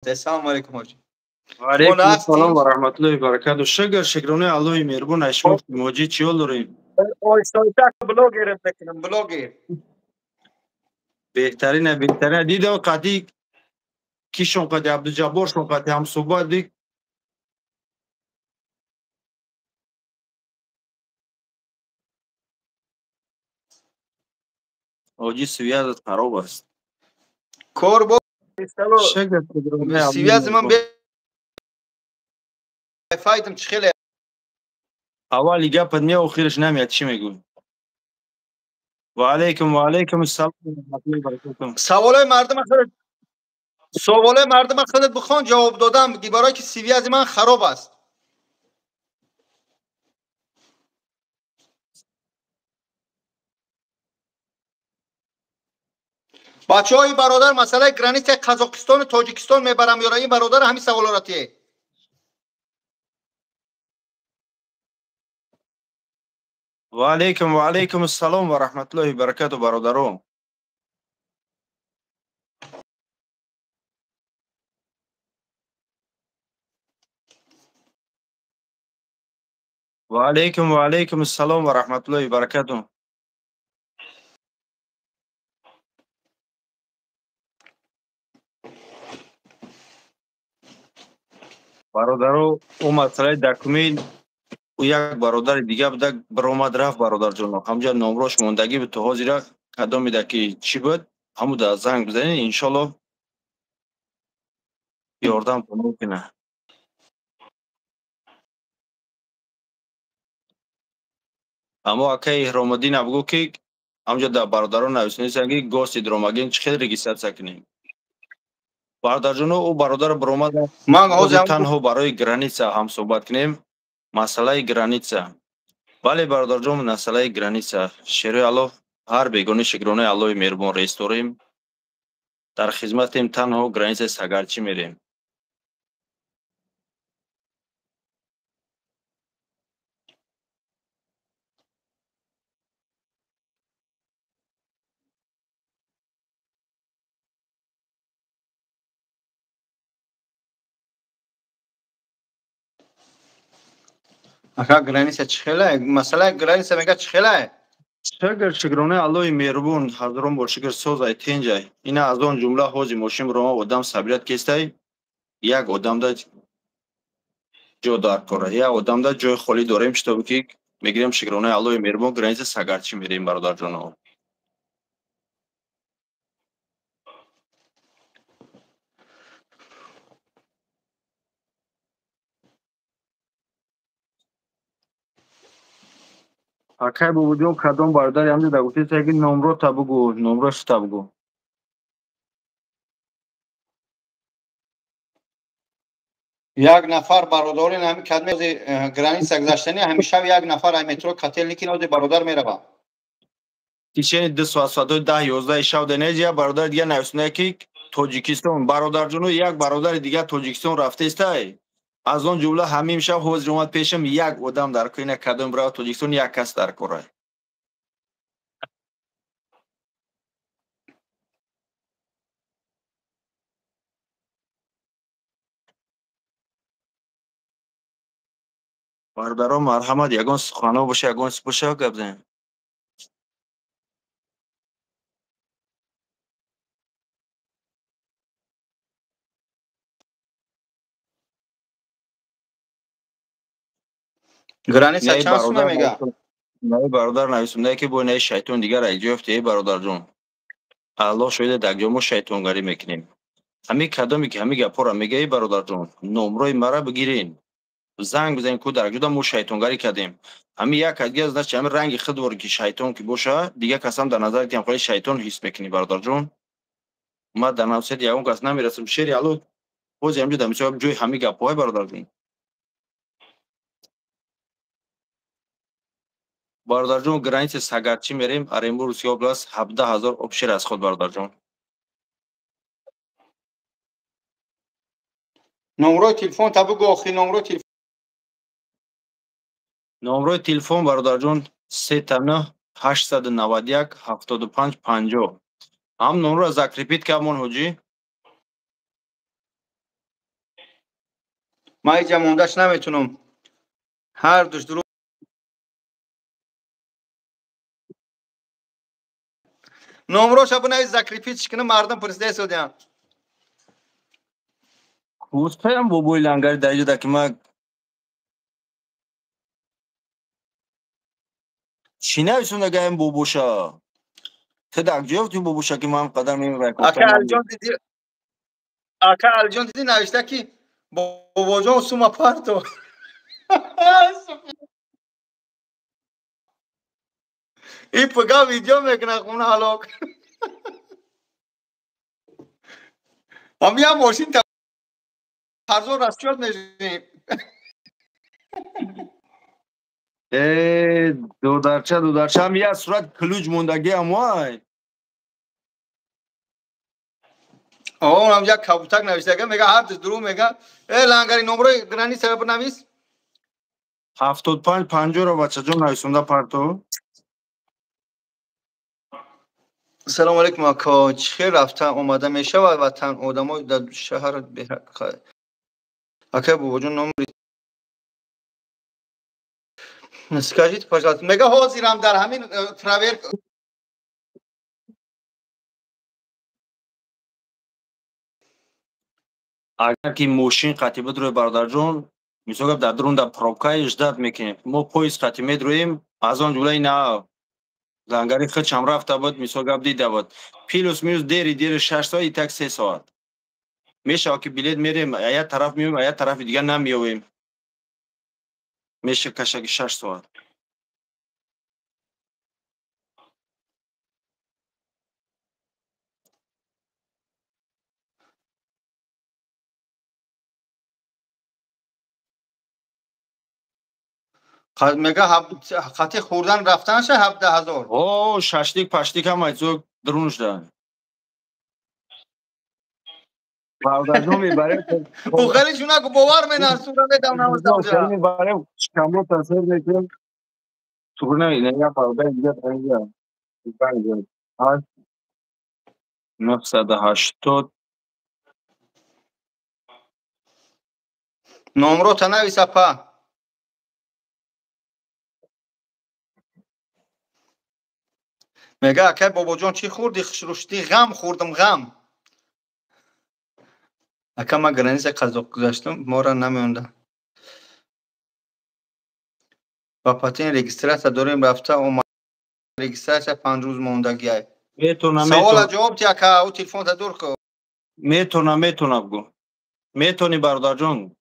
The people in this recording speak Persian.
Assalomu alaykum hoji. و شما علیکم السلام رفتین؟ و رحمت الله و برکاته. شکرانه الله مهربون شما موجی چیول داریم. اویستایتا بلوگیر بکنم بلوگیر. بهترین دیدم قدی کیشون قدی عبدالجبار شون قدی هم صحبت دی آجی سویت خراب است. کور با شکرانه الله سیویاز من مهربون. به فایدم چخیله. اولی گپت می آخرش نمیاد چی میگوی؟ و علیکم السلام و رحمت الله و برکاته. سوالای مردم خودت بخوان جواب دادم بگی برای که سیویاز من خراب است. بچهای برادر مسئله گرانیت قزاقستان و تاجیکستان میبرم یا این برادر همین سوالاتیه. و علیکم السلام و رحمت الله و برکاته برادران. و علیکم السلام و رحمت الله و برکاته. برادرو او مسئله دکمیل او یک برادر دیگه بوده برآمد رفت برادر جان همجا نامروش موندگی به تو حاضر کدام میده که چی بود همو در زنگ بزنین انشالله یاردم کنم که نه. اما اکه احرامدین ابگو که همجا در برادران نویسنی سنگی گوستی درامگین چه خیلی رگیستر کنیم برادر جان او برادر برآمد من خود حوزم تنها برای گرانیتسا هم صحبت کنیم مسئله گرانیتسا. بله برادر جان مسئله گرانیتسا شیره الله هر بیگانه شکرانه الله مهربان رئیس داریم در خدمتیم تنها گرانیت سگرچی میریم. اکا گرانیت چخیله مسئله گرانیت میگه چخیله. شکرانه الله مهربون حضرون با شکر سوزای تنجای اینا از اون جمله حوزی موشیم رو آدم صبریت کستای یک آدم دا جو دار کاره یا آدم دا جای خالی داریم چطور بکی میگیریم شکرانه الله مهربون گرانیت سگرچی میریم برادر جان. اکای بودیم کدام برادر همین در گفتی سگی نمرو تبگو نمروش تبگو یک نفر برادرین همین کدام گرانیت گذشتنی همیشه یک نفر مترو کاتل لیکین از برادر میره. کیشن 2 ساعت 10 11 شب دنیجیا برادر دیگه نوسنه کی تاجیکستان برادر جونو یک برادر دیگه تاجیکستان رفته استای از اون جمله همین شب حضور اومد پیشم یک آدم در کوینه کدام برای تاجیکستان یک کس در کره برادران مرحمت یگان سخنه باشه یگان سپوشه گپ زن. گرانیت نه چند سومه برادر میگه؟ نه برادر نویسنده که با نه شیطان دیگر ای جفت برادر جون الله شده دگجامو شیطانگری میکنیم همین کدامی که همین گپا را میگه برادر جون نمروی مرا بگیرین زنگ بزنین کو در جدا مو شیطانگری کردیم همین یک دیگه از دست همین رنگ خود ور که شیطان کی باشه دیگه قسم در نظر که خیلی شیطان حس میکنی برادر جون ما در نفسیت یگون کس نمیرسم شری الو پوز هم جدا میشه جوی همین گپای برادر جون برادر جون گرانیت سگرچی میریم ارمبو روسیا پلاس 17000 ابشر از خود برادر جون نمره تلفن تا بگو آخری نمره تلفن. نمره تلفن برادر جون 39 891 75 50 هم نمره از ریپیت کردم حاجی من اینجا موندهش نمیتونم هر دوش درو نمروش بنویس زکریپیچ کنه مردم پرسیده سودیان کوستایم بابوی لنگری در اینجا که من چی نویسون دیگه این بابوشا تو در کجا رفتی بابوشا که من قدر میرم اکا الجان دیدی نوشته که بابا جان سوما پارتو این پگاه ویدیو میکنه خونه حالا هم ماشین هرزو رستیات میشیم دو درچه هم یه صورت کلوج موندگی هم وای آقا هم یک کبوتک نوشته که میگه هر درو میگه لنگری نمره گرانی سبب نویس 75 رو بچه جون نویسونده پرتو سلام علیکم آقا چه رفته اومده میشه و وطن آدمای در شهر بهره اکا بابا جون نمره نسکاجیت پاجات میگه حاضرم در همین تراول اگر که ماشین قطعی بدروی برادر جون میسوگم در درون در پروبکای اجداد میکنیم ما پویز قطعی میدرویم از آن جولای نه لنگری خود هم رفته بود میسوگم دیده بود پیلوس میوز دیر 6 ساعت تک 3 ساعت میشه که بلیت میریم ایت طرف میویم ایت طرف دیگه نمیویم میشه کشک 6 ساعت میگه خطی خوردن رفتنش 17,000 اوه ششتیک پشتیک هم ایتو درونش دارن برادر جون میبره او خیلی شونه که باور می نرسونه میدم نمازم میبره شکمو تصور میکنم تو نه یا برادر دیگه اینجا 980 نمرو تا نویسه پا میگه اکای بابا جان چی خوردی خشروشتی غم خوردم غم اکا ما گرانیز قضا گذاشتم ما را نمیونده با پاتین رگیستراسیا داریم رفته اومد رگیستراسیا 5 روز موندگی ای سوال جواب تی اکا او تلفن تا دور کو میتونم بگو میتونی برادر جون